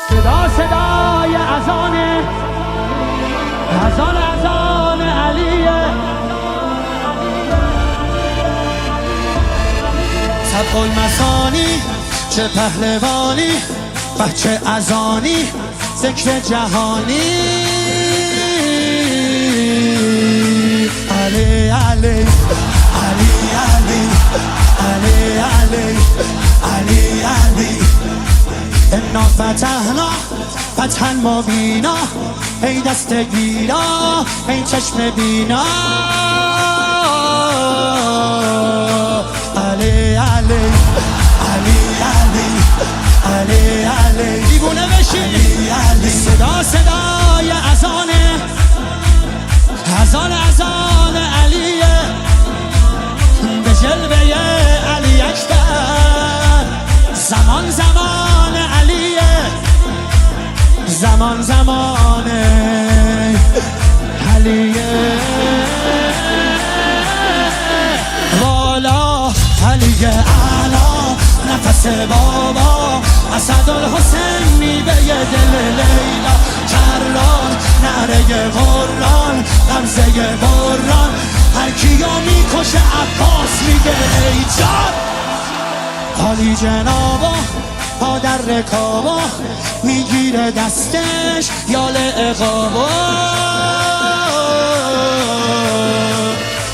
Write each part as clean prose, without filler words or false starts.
صدا صدای اذان علیه. سبق المثانی چه پهلوانی، بچه اذانی ذکر جهانی. علی علی علی علی علی علی علی علی انا فتحنا فتحا مبینا، ای دست گیرا ای چشم بینا. علی علی علی علی علی علی دیوونه بشی. علی علی صدا صدای اذان علیه، به جلوه علی اکبر. زمان زمان علیه، زمان زمان علیه. والا علی اعلا نفس بابا، اسدالحسین میوه دل لیلا. کران نعره قرآن غمزه بران، هر کیو میکشه عباس میگه ای جان. عالی جنابا پا در رکابا، میگیره دستش یال عقابا.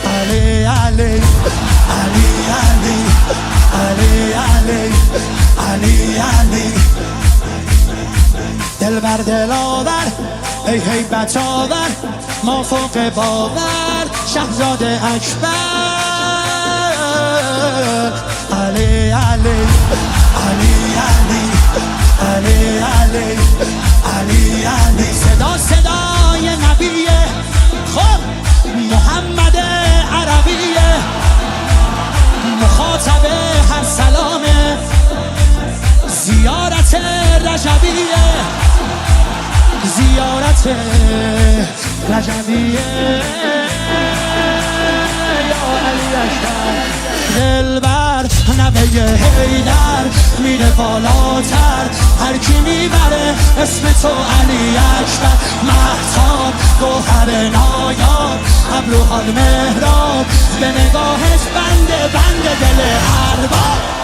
علی علی علی علی علی علی علی علی دل بر دل آور ای هیبت آور، ما فوق باور شهزاده اکبر. علی علی علی علی علی علی علی علی صدا صدای نبیه، خب محمد عربیه، مخاطب هر سلامه، زیارت رجبیه، زیارت رجبیه. یا علی اکبر دلبر نوه حیدر میره بالاتر، هر کی میبره اسم تو علی اکبر. مهتاب گوهر نایاب، ابروها مهراب، به نگاهش بند دل ارباب.